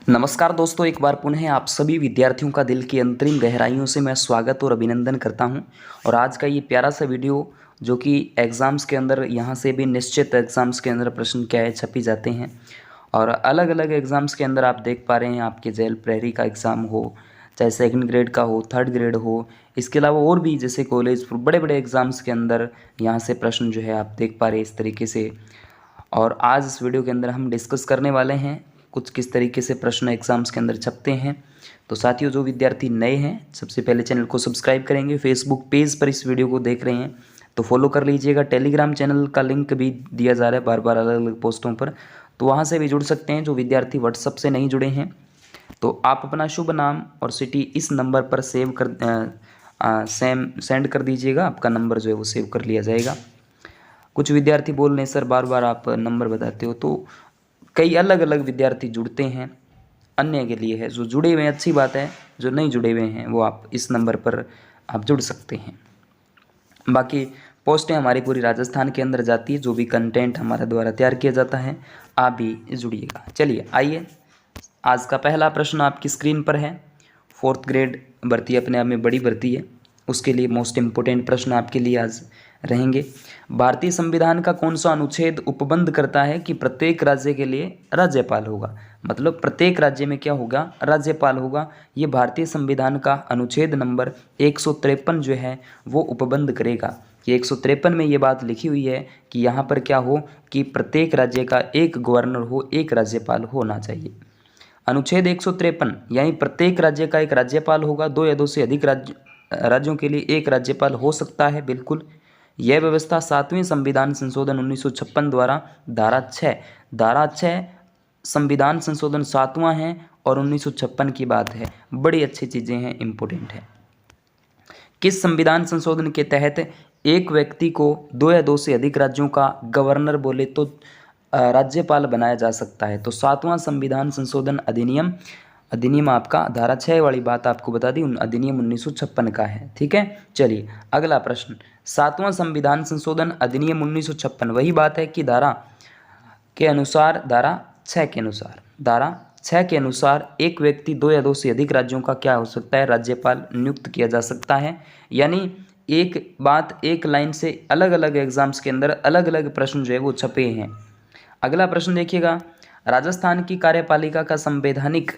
नमस्कार दोस्तों, एक बार पुनः आप सभी विद्यार्थियों का दिल की अंतरिम गहराइयों से मैं स्वागत और अभिनंदन करता हूं। और आज का ये प्यारा सा वीडियो जो कि एग्ज़ाम्स के अंदर यहाँ से भी निश्चित एग्ज़ाम्स के अंदर प्रश्न क्या है छपी जाते हैं। और अलग अलग एग्ज़ाम्स के अंदर आप देख पा रहे हैं, आपके जेल प्रहरी का एग्ज़ाम हो, चाहे सेकंड ग्रेड का हो, थर्ड ग्रेड हो, इसके अलावा और भी जैसे कॉलेज बड़े बड़े एग्ज़ाम्स के अंदर यहाँ से प्रश्न जो है आप देख पा रहे हैं इस तरीके से। और आज इस वीडियो के अंदर हम डिस्कस करने वाले हैं कुछ किस तरीके से प्रश्न एग्ज़ाम्स के अंदर छपते हैं। तो साथियों, जो विद्यार्थी नए हैं सबसे पहले चैनल को सब्सक्राइब करेंगे। फेसबुक पेज पर इस वीडियो को देख रहे हैं तो फॉलो कर लीजिएगा। टेलीग्राम चैनल का लिंक भी दिया जा रहा है बार बार अलग अलग पोस्टों पर, तो वहाँ से भी जुड़ सकते हैं। जो विद्यार्थी व्हाट्सएप से नहीं जुड़े हैं तो आप अपना शुभ नाम और सिटी इस नंबर पर सेंड कर दीजिएगा। आपका नंबर जो है वो सेव कर लिया जाएगा। कुछ विद्यार्थी बोल रहे हैं सर बार बार आप नंबर बताते हो, तो कई अलग अलग विद्यार्थी जुड़ते हैं, अन्य के लिए है। जो जुड़े हुए हैं अच्छी बात है, जो नहीं जुड़े हुए हैं वो आप इस नंबर पर आप जुड़ सकते हैं। बाकी पोस्टें हमारी पूरी राजस्थान के अंदर जाती है, जो भी कंटेंट हमारे द्वारा तैयार किया जाता है आप भी जुड़िएगा। चलिए आइए, आज का पहला प्रश्न आपकी स्क्रीन पर है। 4th ग्रेड भर्ती अपने आप में बड़ी भर्ती है, उसके लिए मोस्ट इम्पोर्टेंट प्रश्न आपके लिए आज रहेंगे। भारतीय संविधान का कौन सा अनुच्छेद उपबंध करता है कि प्रत्येक राज्य के लिए राज्यपाल होगा? मतलब प्रत्येक राज्य में क्या होगा? राज्यपाल होगा। ये भारतीय संविधान का अनुच्छेद नंबर 153 जो है वो उपबंध करेगा। ये 153 में ये बात लिखी हुई है कि यहाँ पर क्या हो कि प्रत्येक राज्य का एक गवर्नर हो, एक राज्यपाल होना चाहिए। अनुच्छेद 153 यानी प्रत्येक राज्य का एक राज्यपाल होगा। 2 या 2 से अधिक राज्यों के लिए एक राज्यपाल हो सकता है, बिल्कुल। यह व्यवस्था 7वें संविधान संशोधन 1956 द्वारा धारा 6 संविधान संशोधन 7वां है और 1956 की बात है। बड़ी अच्छी चीज़ें हैं, इम्पोर्टेंट है। किस संविधान संशोधन के तहत एक व्यक्ति को 2 या 2 से अधिक राज्यों का गवर्नर बोले तो राज्यपाल बनाया जा सकता है? तो 7वां संविधान संशोधन अधिनियम आपका धारा 6 वाली बात आपको बता दी, अधिनियम 1956 का है। ठीक है, चलिए अगला प्रश्न। 7वां संविधान संशोधन अधिनियम 1956 वही बात है कि धारा 6 के अनुसार एक व्यक्ति 2 या 2 से अधिक राज्यों का क्या हो सकता है? राज्यपाल नियुक्त किया जा सकता है। यानी एक बात एक लाइन से अलग अलग एग्जाम्स के अंदर अलग अलग प्रश्न जो है वो छपे हैं। अगला प्रश्न देखिएगा, राजस्थान की कार्यपालिका का संवैधानिक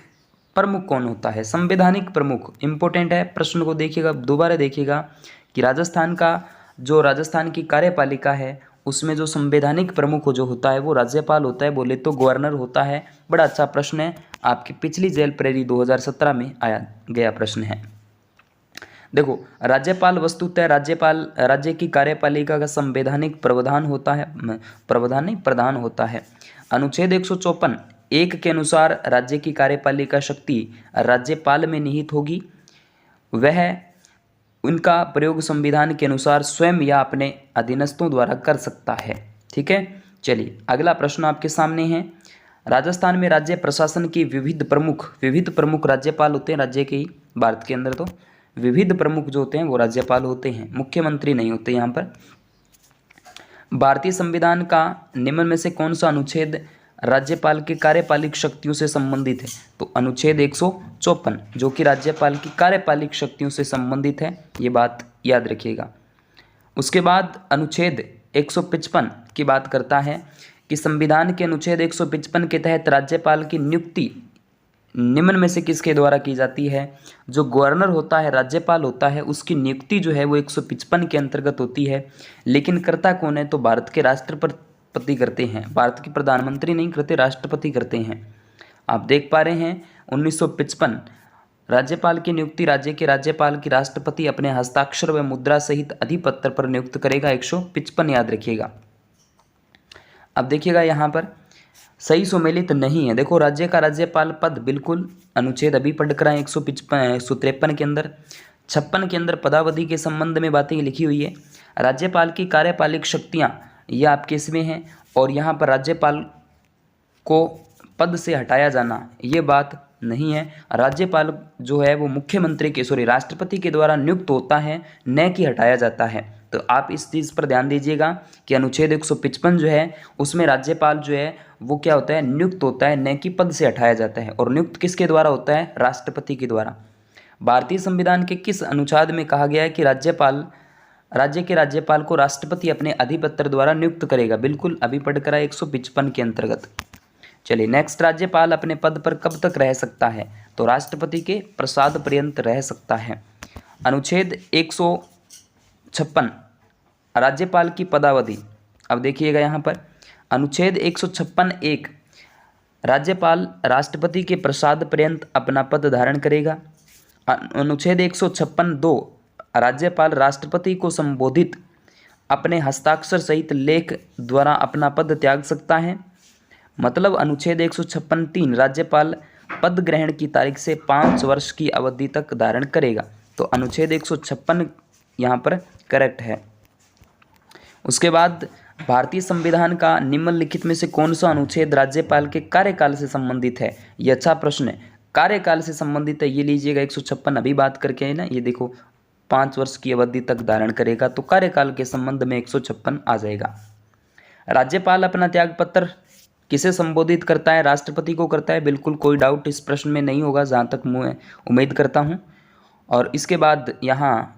प्रमुख कौन होता है? संवैधानिक प्रमुख इंपॉर्टेंट है, प्रश्न को देखिएगा, दोबारा देखिएगा कि राजस्थान की कार्यपालिका है उसमें जो संवैधानिक प्रमुख जो होता है वो राज्यपाल होता है, बोले तो गवर्नर होता है। बड़ा अच्छा प्रश्न है, आपकी पिछली जेल प्रहरी 2017 में आया गया प्रश्न है। देखो, राज्यपाल वस्तुतः राज्य की कार्यपालिका का संवैधानिक प्रधान होता है। अनुच्छेद 154 1 के अनुसार राज्य की कार्यपालिका शक्ति राज्यपाल में निहित होगी। वह उनका प्रयोग संविधान के अनुसार स्वयं या अपने अधीनस्थों द्वारा कर सकता है। ठीक है, चलिए अगला प्रश्न आपके सामने है। राजस्थान में राज्य प्रशासन की विविध प्रमुख राज्यपाल होते हैं। राज्य के ही भारत के अंदर तो विविध प्रमुख जो होते हैं वो राज्यपाल होते हैं, मुख्यमंत्री नहीं होते यहाँ पर। भारतीय संविधान का निम्न में से कौन सा अनुच्छेद राज्यपाल के कार्यपालिक शक्तियों से संबंधित है? तो अनुच्छेद 154 जो कि राज्यपाल की कार्यपालिक शक्तियों से संबंधित है, ये बात याद रखिएगा। उसके बाद अनुच्छेद 155 की बात करता है कि संविधान के अनुच्छेद 155 के तहत राज्यपाल की नियुक्ति निम्न में से किसके द्वारा की जाती है? जो गवर्नर होता है, राज्यपाल होता है, उसकी नियुक्ति जो है वो 155 के अंतर्गत होती है। लेकिन करता कौन है? तो भारत के राष्ट्रपति करते हैं। भारत के प्रधानमंत्री नहीं करते, राष्ट्रपति करते हैं। आप देख पा रहे हैं 1955 राज्यपाल की नियुक्ति राज्य के राज्यपाल की राष्ट्रपति अपने हस्ताक्षर व मुद्रा सहित अधिपत्र पर नियुक्त करेगा। 155 याद रखिएगा। अब देखिएगा यहाँ पर सही सुमेलित नहीं है। देखो, राज्य का राज्यपाल पद बिल्कुल अनुच्छेद अभी पढ़ कर 153 के अंदर 56 के अंदर पदावधि के संबंध में बातें लिखी हुई है। राज्यपाल की कार्यपालिक शक्तियाँ ये आपके इसमें हैं और यहाँ पर राज्यपाल को पद से हटाया जाना ये बात नहीं है। राज्यपाल जो है वो राष्ट्रपति के द्वारा नियुक्त होता है, न कि हटाया जाता है। तो आप इस चीज़ पर ध्यान दीजिएगा कि अनुच्छेद 155 जो है उसमें राज्यपाल जो है वो क्या होता है, नियुक्त होता है, न कि पद से हटाया जाता है। और नियुक्त किसके द्वारा होता है, राष्ट्रपति के द्वारा। भारतीय संविधान के किस अनुच्छेद में कहा गया है कि राज्य के राज्यपाल को राष्ट्रपति अपने अधिपत्र द्वारा नियुक्त करेगा? बिल्कुल अभी पढ़कर आए 155 के अंतर्गत। चलिए नेक्स्ट, राज्यपाल अपने पद पर कब तक रह सकता है? तो राष्ट्रपति के प्रसाद पर्यंत रह सकता है। अनुच्छेद 156 राज्यपाल की पदावधि। अब देखिएगा यहाँ पर अनुच्छेद 156(1) राज्यपाल राष्ट्रपति के प्रसाद पर्यंत अपना पद धारण करेगा। अनुच्छेद 156(2) राज्यपाल राष्ट्रपति को संबोधित अपने हस्ताक्षर सहित लेख द्वारा अपना पद त्याग सकता है। मतलब अनुच्छेद 156(3) राज्यपाल पद ग्रहण की तारीख से 5 वर्ष की अवधि तक धारण करेगा। तो अनुच्छेद 156 यहाँ पर करेक्ट है। उसके बाद भारतीय संविधान का निम्नलिखित में से कौन सा अनुच्छेद राज्यपाल के कार्यकाल से संबंधित है? ये अच्छा प्रश्न है। कार्यकाल से संबंधित है, ये लीजिएगा 156 अभी बात करके है ना, ये देखो 5 वर्ष की अवधि तक धारण करेगा, तो कार्यकाल के संबंध में 156 आ जाएगा। राज्यपाल अपना त्यागपत्र किसे संबोधित करता है? राष्ट्रपति को करता है। बिल्कुल कोई डाउट इस प्रश्न में नहीं होगा, जहाँ तक मैं उम्मीद करता हूँ। और इसके बाद यहाँ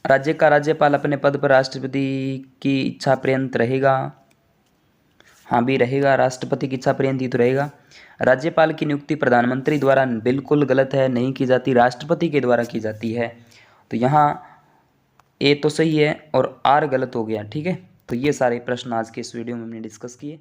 राज्य का राज्यपाल अपने पद पर राष्ट्रपति की इच्छा पर्यंत रहेगा। हाँ भी रहेगा, राष्ट्रपति की इच्छा पर्यंत ही तो रहेगा। राज्यपाल की नियुक्ति प्रधानमंत्री द्वारा बिल्कुल गलत है, नहीं की जाती, राष्ट्रपति के द्वारा की जाती है। तो यहाँ ए तो सही है और आर गलत हो गया। ठीक है, तो ये सारे प्रश्न आज के इस वीडियो में हमने डिस्कस किए।